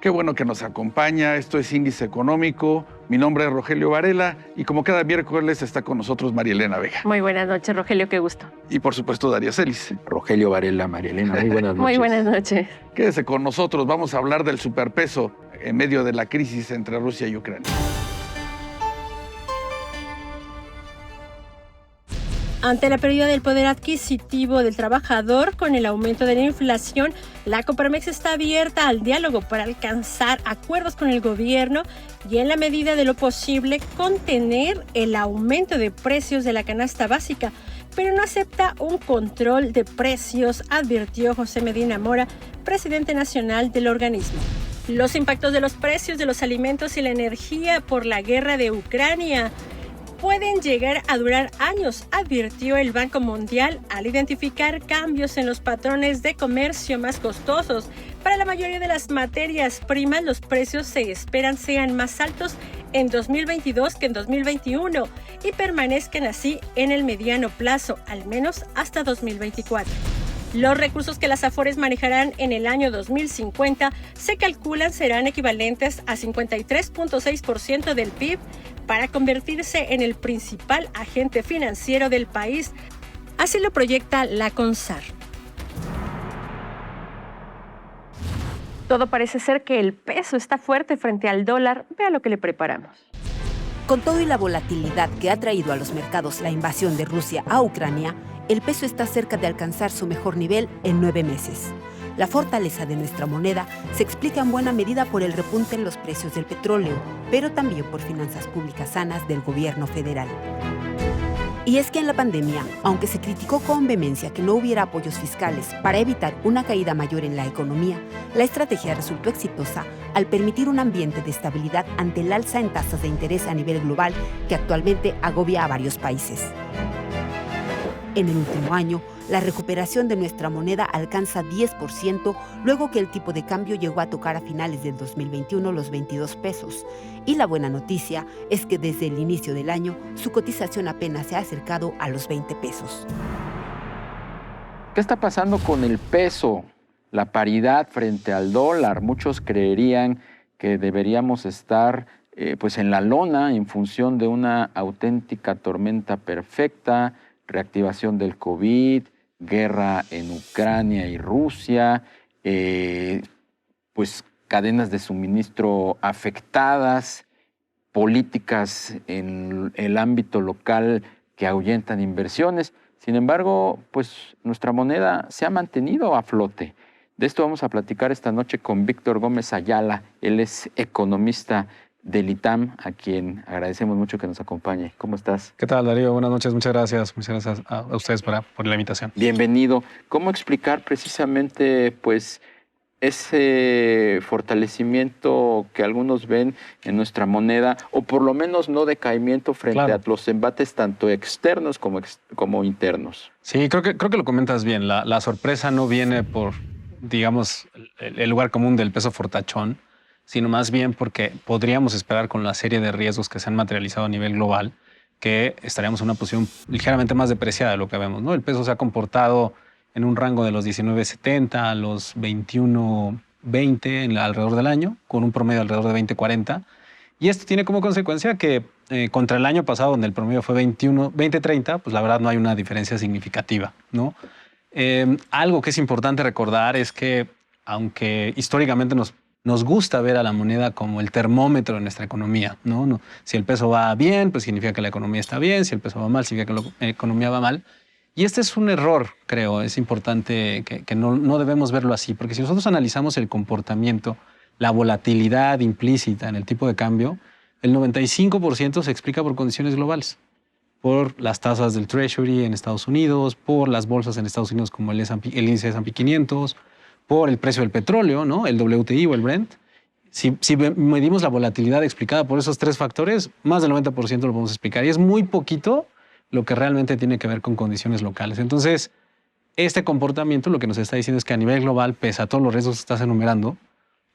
Qué bueno que nos acompaña. Esto es Índice Económico. Mi nombre es Rogelio Varela y como cada miércoles está con nosotros María Elena Vega. Muy buenas noches, Rogelio, qué gusto. Y por supuesto Daria Celis. Rogelio Varela, María Elena, muy buenas noches. Muy buenas noches. Quédese con nosotros, vamos a hablar del superpeso en medio de la crisis entre Rusia y Ucrania. Ante la pérdida del poder adquisitivo del trabajador con el aumento de la inflación, la Coparmex está abierta al diálogo para alcanzar acuerdos con el gobierno y, en la medida de lo posible, contener el aumento de precios de la canasta básica, pero no acepta un control de precios, advirtió José Medina Mora, presidente nacional del organismo. Los impactos de los precios de los alimentos y la energía por la guerra de Ucrania pueden llegar a durar años, advirtió el Banco Mundial al identificar cambios en los patrones de comercio más costosos. Para la mayoría de las materias primas, los precios se esperan sean más altos en 2022 que en 2021 y permanezcan así en el mediano plazo, al menos hasta 2024. Los recursos que las Afores manejarán en el año 2050 se calculan serán equivalentes a 53.6% del PIB para convertirse en el principal agente financiero del país. Así lo proyecta la CONSAR. Todo parece ser que el peso está fuerte frente al dólar. Vea lo que le preparamos. Con todo y la volatilidad que ha traído a los mercados la invasión de Rusia a Ucrania, el peso está cerca de alcanzar su mejor nivel en 9 meses. La fortaleza de nuestra moneda se explica en buena medida por el repunte en los precios del petróleo, pero también por finanzas públicas sanas del gobierno federal. Y es que en la pandemia, aunque se criticó con vehemencia que no hubiera apoyos fiscales para evitar una caída mayor en la economía, la estrategia resultó exitosa al permitir un ambiente de estabilidad ante el alza en tasas de interés a nivel global que actualmente agobia a varios países. En el último año, la recuperación de nuestra moneda alcanza 10%, luego que el tipo de cambio llegó a tocar a finales del 2021 los 22 pesos. Y la buena noticia es que desde el inicio del año, su cotización apenas se ha acercado a los 20 pesos. ¿Qué está pasando con el peso? La paridad frente al dólar. Muchos creerían que deberíamos estar pues en la lona en función de una auténtica tormenta perfecta, reactivación del COVID, guerra en Ucrania y Rusia, pues cadenas de suministro afectadas, políticas en el ámbito local que ahuyentan inversiones. Sin embargo, pues nuestra moneda se ha mantenido a flote. De esto vamos a platicar esta noche con Víctor Gómez Ayala. Él es economista del ITAM, a quien agradecemos mucho que nos acompañe. ¿Cómo estás? ¿Qué tal, Darío? Buenas noches. Muchas gracias. Muchas gracias a ustedes por la invitación. Bienvenido. ¿Cómo explicar precisamente pues ese fortalecimiento que algunos ven en nuestra moneda, o por lo menos no decaimiento frente a los embates tanto externos como internos? Sí, creo que lo comentas bien. La sorpresa no viene por, digamos, el lugar común del peso fortachón, sino más bien porque podríamos esperar con la serie de riesgos que se han materializado a nivel global que estaríamos en una posición ligeramente más depreciada de lo que vemos, ¿no? El peso se ha comportado en un rango de los 19.70 a los 21.20 alrededor del año, con un promedio alrededor de 20.40. Y esto tiene como consecuencia que contra el año pasado, donde el promedio fue 20.30, pues la verdad no hay una diferencia significativa, ¿no? Algo que es importante recordar es que, aunque históricamente nos gusta ver a la moneda como el termómetro de nuestra economía, ¿no? Si el peso va bien, pues significa que la economía está bien. Si el peso va mal, significa que la economía va mal. Y este es un error, creo. Es importante que no debemos verlo así, porque si nosotros analizamos el comportamiento, la volatilidad implícita en el tipo de cambio, el 95% se explica por condiciones globales, por las tasas del Treasury en Estados Unidos, por las bolsas en Estados Unidos como el índice de S&P 500, por el precio del petróleo, ¿no? El WTI o el Brent. Si medimos la volatilidad explicada por esos tres factores, más del 90% lo podemos explicar. Y es muy poquito lo que realmente tiene que ver con condiciones locales. Entonces, este comportamiento lo que nos está diciendo es que a nivel global, pese a todos los riesgos que estás enumerando,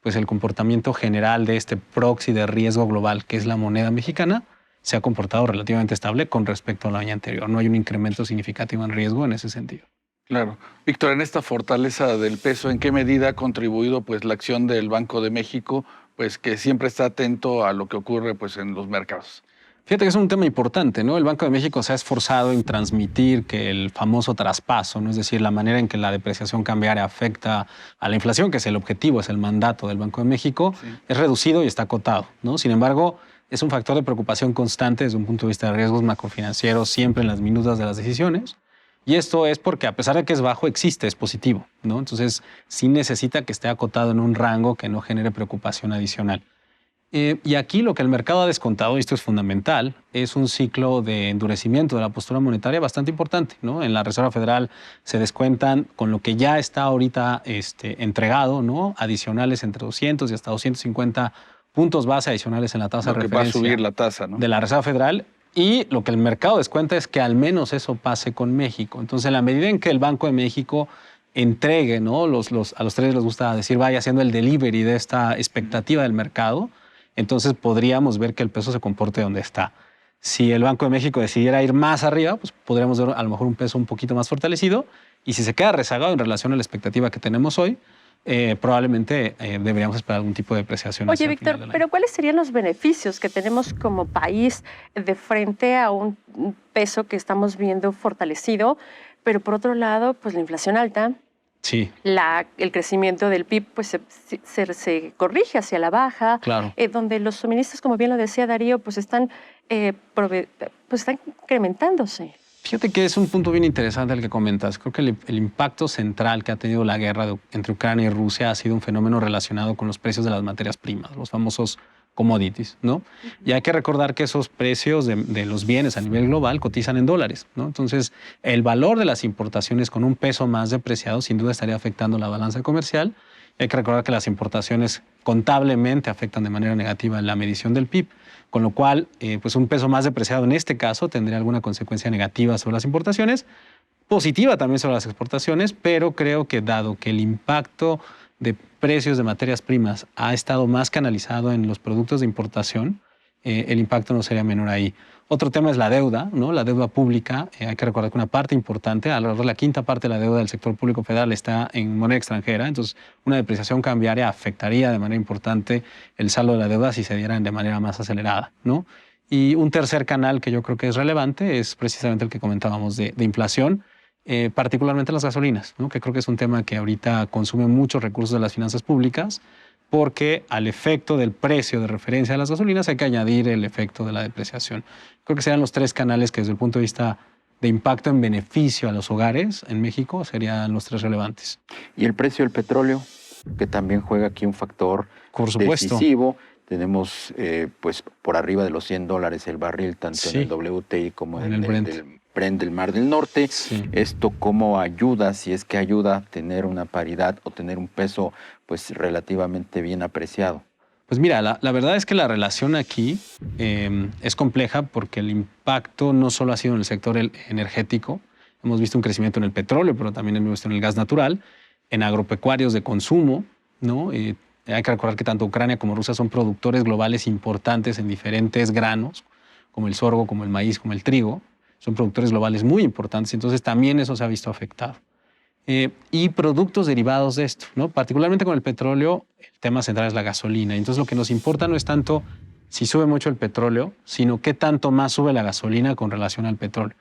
pues el comportamiento general de este proxy de riesgo global, que es la moneda mexicana, se ha comportado relativamente estable con respecto al año anterior. No hay un incremento significativo en riesgo en ese sentido. Claro. Víctor, en esta fortaleza del peso, ¿en qué medida ha contribuido pues la acción del Banco de México, pues que siempre está atento a lo que ocurre pues en los mercados? Fíjate que es un tema importante, ¿no? El Banco de México se ha esforzado en transmitir que el famoso traspaso, ¿no? Es decir, la manera en que la depreciación cambiaria afecta a la inflación, que es el objetivo, es el mandato del Banco de México, sí, es reducido y está acotado, ¿no? Sin embargo, es un factor de preocupación constante desde un punto de vista de riesgos macrofinancieros siempre en las minutas de las decisiones. Y esto es porque a pesar de que es bajo, existe, es positivo, ¿no? Entonces, sí necesita que esté acotado en un rango que no genere preocupación adicional. Y aquí lo que el mercado ha descontado, y esto es fundamental, es un ciclo de endurecimiento de la postura monetaria bastante importante, ¿no? En la Reserva Federal se descuentan con lo que ya está ahorita entregado, ¿no? Adicionales entre 200 y hasta 250 puntos base adicionales en la tasa de referencia. Va a subir la tasa, ¿no? De la Reserva Federal. Y lo que el mercado descuenta es que al menos eso pase con México. Entonces, en la medida en que el Banco de México entregue, ¿no? A los traders les gusta decir, vaya haciendo el delivery de esta expectativa del mercado, entonces podríamos ver que el peso se comporte donde está. Si el Banco de México decidiera ir más arriba, pues podríamos ver a lo mejor un peso un poquito más fortalecido. Y si se queda rezagado en relación a la expectativa que tenemos hoy, probablemente deberíamos esperar algún tipo de depreciación. Oye, Víctor, pero ¿cuáles serían los beneficios que tenemos como país de frente a un peso que estamos viendo fortalecido, pero por otro lado, pues la inflación alta? Sí. El crecimiento del PIB pues, se corrige hacia la baja, claro, donde los suministros, como bien lo decía Darío, pues están incrementándose. Fíjate que es un punto bien interesante el que comentas. Creo que el impacto central que ha tenido la guerra entre Ucrania y Rusia ha sido un fenómeno relacionado con los precios de las materias primas, los famosos commodities, ¿no? Y hay que recordar que esos precios de los bienes a nivel global cotizan en dólares, ¿no? Entonces, el valor de las importaciones con un peso más depreciado sin duda estaría afectando la balanza comercial. Y hay que recordar que las importaciones contablemente afectan de manera negativa en la medición del PIB, con lo cual, pues un peso más depreciado en este caso tendría alguna consecuencia negativa sobre las importaciones, positiva también sobre las exportaciones, pero creo que dado que el impacto de precios de materias primas ha estado más canalizado en los productos de importación, el impacto no sería menor ahí. Otro tema es la deuda, ¿no? La deuda pública. Hay que recordar que una parte importante, alrededor de la quinta parte de la deuda del sector público federal está en moneda extranjera. Entonces, una depreciación cambiaria afectaría de manera importante el saldo de la deuda si se dieran de manera más acelerada, ¿no? Y un tercer canal que yo creo que es relevante es precisamente el que comentábamos de inflación, particularmente las gasolinas, ¿no? Que creo que es un tema que ahorita consume muchos recursos de las finanzas públicas, porque al efecto del precio de referencia de las gasolinas hay que añadir el efecto de la depreciación. Creo que serían los tres canales que desde el punto de vista de impacto en beneficio a los hogares en México serían los tres relevantes. Y el precio del petróleo, que también juega aquí un factor decisivo. Tenemos pues por arriba de los $100 el barril, tanto sí, en el WTI como en el Brent del Mar del Norte. Sí. ¿Esto cómo ayuda, si es que ayuda a tener una paridad o tener un peso pues relativamente bien apreciado? Pues mira, la verdad es que la relación aquí es compleja porque el impacto no solo ha sido en el sector energético. Hemos visto un crecimiento en el petróleo, pero también hemos visto en el gas natural, en agropecuarios de consumo, ¿no? Hay que recordar que tanto Ucrania como Rusia son productores globales importantes en diferentes granos, como el sorgo, como el maíz, como el trigo. Son productores globales muy importantes, entonces también eso se ha visto afectado. Y productos derivados de esto, ¿no? Particularmente con el petróleo, el tema central es la gasolina. Entonces lo que nos importa no es tanto si sube mucho el petróleo, sino qué tanto más sube la gasolina con relación al petróleo.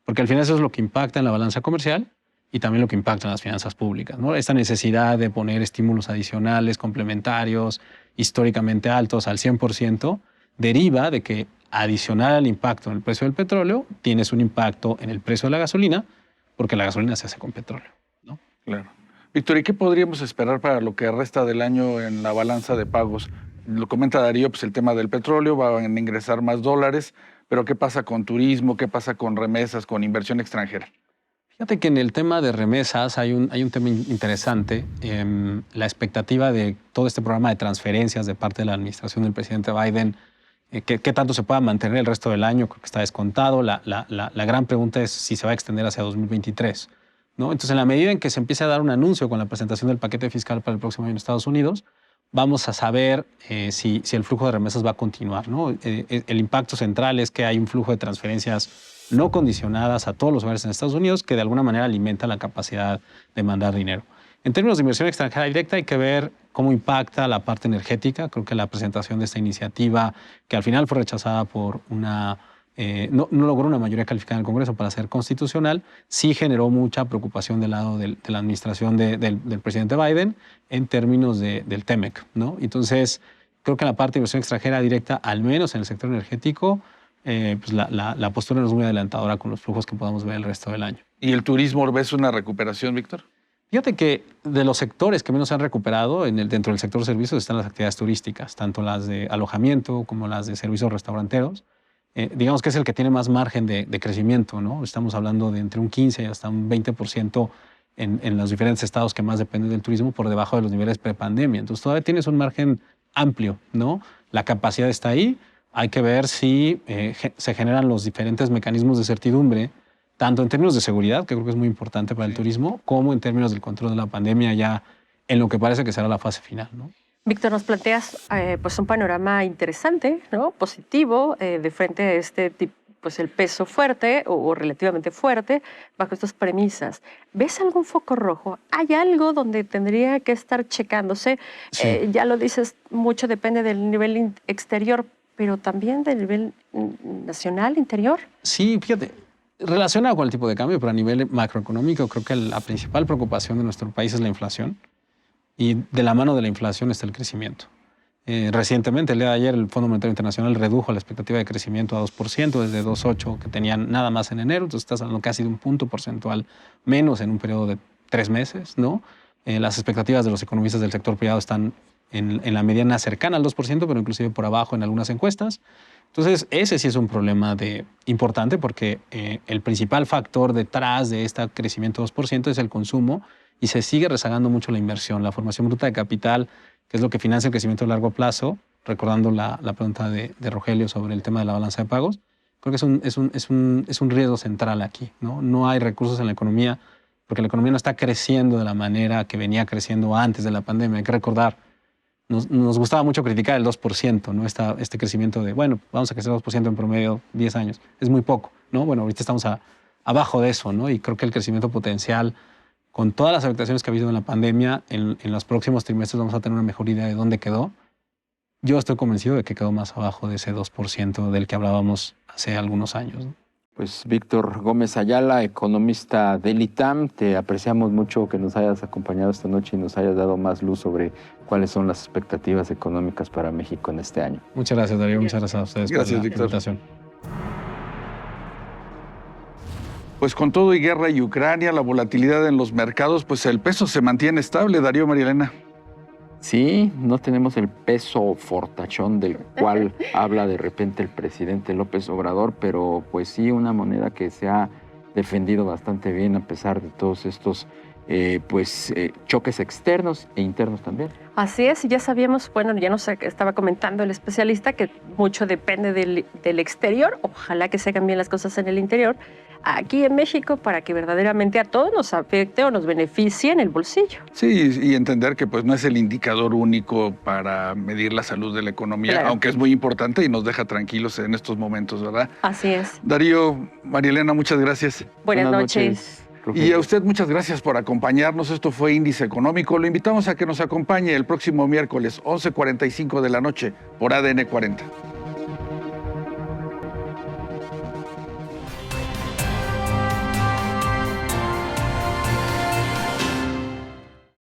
Porque al final eso es lo que impacta en la balanza comercial y también lo que impacta en las finanzas públicas, ¿no? Esta necesidad de poner estímulos adicionales, complementarios, históricamente altos al 100%, deriva de que adicional al impacto en el precio del petróleo, tienes un impacto en el precio de la gasolina, porque la gasolina se hace con petróleo, ¿no? Claro. Víctor, ¿y qué podríamos esperar para lo que resta del año en la balanza de pagos? Lo comenta Darío, pues el tema del petróleo, van a ingresar más dólares, pero ¿qué pasa con turismo? ¿Qué pasa con remesas, con inversión extranjera? Fíjate que en el tema de remesas hay un tema interesante. La expectativa de todo este programa de transferencias de parte de la administración del presidente Biden, ¿qué tanto se pueda mantener el resto del año? Creo que está descontado. La gran pregunta es si se va a extender hacia 2023, ¿no? Entonces, en la medida en que se empiece a dar un anuncio con la presentación del paquete fiscal para el próximo año en Estados Unidos, vamos a saber si el flujo de remesas va a continuar, ¿no? El impacto central es que hay un flujo de transferencias no condicionadas a todos los hogares en Estados Unidos, que de alguna manera alimenta la capacidad de mandar dinero. En términos de inversión extranjera directa, hay que ver cómo impacta la parte energética. Creo que la presentación de esta iniciativa, que al final fue rechazada por no logró una mayoría calificada en el Congreso para ser constitucional, sí generó mucha preocupación del lado de la administración del presidente Biden en términos del TEMEC, ¿no? Entonces, creo que en la parte de inversión extranjera directa, al menos en el sector energético, pues la postura no es muy adelantadora con los flujos que podamos ver el resto del año. ¿Y el turismo ves una recuperación, Víctor? Fíjate que de los sectores que menos se han recuperado dentro del sector servicios están las actividades turísticas, tanto las de alojamiento como las de servicios restauranteros. Digamos que es el que tiene más margen de crecimiento, ¿no? Estamos hablando de entre un 15 y hasta un 20% en los diferentes estados que más dependen del turismo, por debajo de los niveles prepandemia. Entonces todavía tienes un margen amplio, ¿no? La capacidad está ahí. Hay que ver si se generan los diferentes mecanismos de certidumbre, tanto en términos de seguridad, que creo que es muy importante para el turismo, como en términos del control de la pandemia ya en lo que parece que será la fase final, ¿no? Víctor, nos planteas pues un panorama interesante, ¿no? Positivo, de frente a este tipo, pues el peso fuerte o relativamente fuerte bajo estas premisas. ¿Ves algún foco rojo? ¿Hay algo donde tendría que estar checándose? Sí. Ya lo dices, mucho depende del nivel exterior, pero también del nivel nacional, interior. Sí, fíjate, relacionado con el tipo de cambio, pero a nivel macroeconómico, creo que la principal preocupación de nuestro país es la inflación. Y de la mano de la inflación está el crecimiento. Recientemente, el día de ayer, el Fondo Monetario Internacional redujo la expectativa de crecimiento a 2%, desde 2,8% que tenían nada más en enero. Entonces estás hablando casi de un punto porcentual menos en un periodo de 3 meses, ¿no? Las expectativas de los economistas del sector privado están en la mediana cercana al 2%, pero inclusive por abajo en algunas encuestas. Entonces, ese sí es un problema importante porque el principal factor detrás de este crecimiento 2% es el consumo, y se sigue rezagando mucho la inversión, la formación bruta de capital, que es lo que financia el crecimiento a largo plazo, recordando la pregunta de Rogelio sobre el tema de la balanza de pagos. Creo que es un riesgo central aquí, ¿no? No hay recursos en la economía porque la economía no está creciendo de la manera que venía creciendo antes de la pandemia. Hay que recordar, nos gustaba mucho criticar el 2%, ¿no? Este crecimiento de, bueno, vamos a crecer 2% en promedio 10 años. Es muy poco, ¿no? Bueno, ahorita estamos abajo de eso, ¿no? Y creo que el crecimiento potencial, con todas las afectaciones que ha habido en la pandemia, en los próximos trimestres vamos a tener una mejor idea de dónde quedó. Yo estoy convencido de que quedó más abajo de ese 2% del que hablábamos hace algunos años, ¿no? Pues Víctor Gómez Ayala, economista del ITAM, te apreciamos mucho que nos hayas acompañado esta noche y nos hayas dado más luz sobre cuáles son las expectativas económicas para México en este año. Muchas gracias, Darío. Muchas gracias a ustedes Gracias, por la Víctor. invitación. Pues con todo y guerra y Ucrania, la volatilidad en los mercados, pues el peso se mantiene estable, Darío, María Elena. Sí, no tenemos el peso fortachón del cual habla de repente el presidente López Obrador, pero pues sí una moneda que se ha defendido bastante bien a pesar de todos estos choques externos e internos también. Así es, ya sabíamos, bueno, ya nos estaba comentando el especialista que mucho depende del exterior, ojalá que se hagan bien las cosas en el interior, aquí en México, para que verdaderamente a todos nos afecte o nos beneficie en el bolsillo. Sí, y entender que pues no es el indicador único para medir la salud de la economía, Claro. aunque es muy importante y nos deja tranquilos en estos momentos, ¿verdad? Así es. Darío, María Elena, muchas gracias. Buenas noches. Y a usted muchas gracias por acompañarnos. Esto fue Índice Económico. Lo invitamos a que nos acompañe el próximo miércoles, 11:45 de la noche, por ADN 40.